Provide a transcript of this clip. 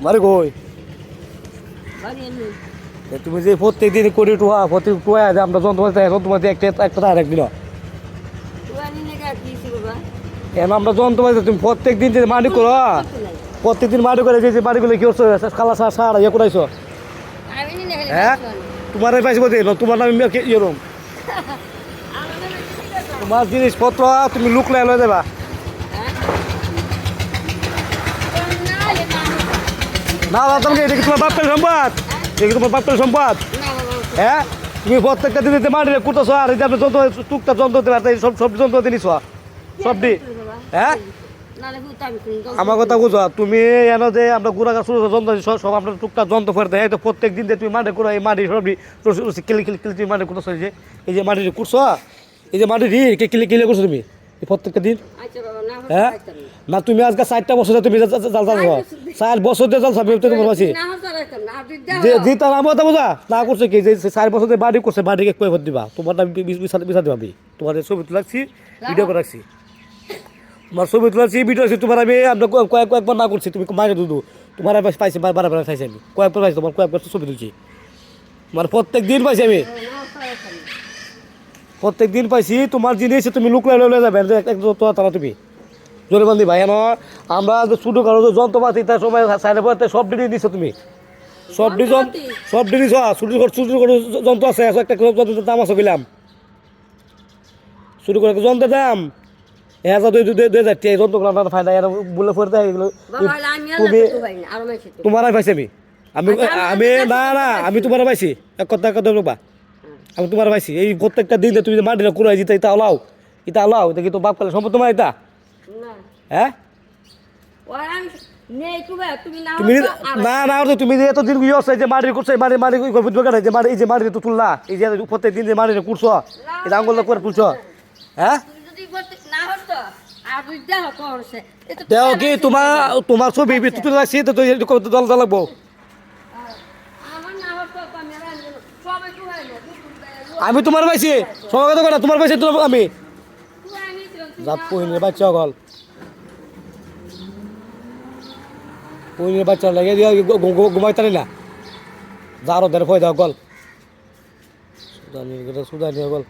বাড়ি কই? তুমি যে প্রত্যেক দিন করি টুয়া প্রত্যেক টুয়া যে আমরা যন্ত্রপাতি যন্ত্রপাতি একটা একটা আর একদিন কেন আমরা যন্ত্রপাতি তুমি প্রত্যেক দিন যে মাটি করো প্রত্যেক দিন মাটি করে যে বাড়িগুলো কি করছো কালা সার ইয়ে করাইছো হ্যাঁ তোমার পাইছি বলতে তোমার নাম ইয়েরম তোমার জিনিসপত্র তুমি লুকলাই লয়ে দেবা না তোমাকে এটা কি তোমার বাপের সম্পদ এটা কি তোমার বাপের সম্পদ হ্যাঁ তুমি প্রত্যেকটা দিন মাটি করতেছো আর এই যে আপনি যন্ত্র টুকটা যন্ত্র সব যন্ত্র দিনিস সবটি হ্যাঁ আমার কথা বুঝো তুমি এনো যে আমরা গুড়া গাছ যন্ত্র সব আপনার টুকটা যন্ত্র করে দেয় তো প্রত্যেক দিন তুমি মাটি করো এই মাটি সবটি কিলি কিলি কিলি তুমি মাটি করতেছো এই যে মাটি করছো এই যে মাটি কিলি কিলি করছো তুমি এই প্রত্যেকটা দিন হ্যাঁ না তুমি আজকে 4টা বছর তুমি জাল চালাবো 4 বছর দিয়ে জাল চালাবি তোমার পাশে যে তার আমার কথা বোঝা না করছে কি যে 4 বছর দিয়ে বাড়ি করছে বাড়িকে কয়ে ভর দিবা তোমার নাম বিচার দিবাবি তোমার ছবি তুলাচ্ছি ভিডিও করে রাখছি তোমার ছবি তুলাচ্ছি ভিডিও আছে তোমার আমি আপনার কয়েকবার না করছি তুমি মাঝে দুধু তোমার পাইছি বারবার পাইছি আমি কয়েকবার পাইছি তোমার কয়েকবার ছবি তুলছি তোমার প্রত্যেক দিন পাইছি আমি প্রত্যেক দিন পাইছি তোমার জিনিস তুমি লুকলাই লয়ে যাবে তারা তুমি জোরে বান্ধি ভাই এন আমরা ছোটো কারো যন্ত্রপাতি তার সময় সাইডে পড়তে সব ডিনি দিছো তুমি সব ডিনি ছোটো করে যন্ত্র আছে একটা যন্ত্রের দাম আছে গেলাম ছোটো করে যন্ত্রের দাম 1,000 যন্ত্র ফায়দা বলে পড়তে এগুলো তুমি তোমার পাইছি আমি আমি না না আমি তোমার পাইছি এক কথা রবা আমি তোমার পাইছি এই প্রত্যেকটা দিনে তুমি মাটিটা কুড়াই দিতে এটা আলাও দেখি তো বাপ কালে সম্পদ তোমার এটা হ্যাঁ তুমি না না তুমি যে এতদিন ইয়ে আছে যে মাটি করছো মাটি মাটি দোকান যে মাটি এই যে মাটি তো তুললা এই যে প্রত্যেক দিন যে মাটিটা করছো এই আঙ্গুল করে তুলছো হ্যাঁ দেও কি তোমার ছবি তুলে রাখছি তো দল লাগবো আমি তোমার পাইছি সবাই কথা কথা তোমার পাইছি আমি জাত পহিনের বাচ্চা গল পহিনের বাচ্চা লাগে দিয়া ঘুমাই তারি না যারও ধরে ফয় দাও গল সুদানি গল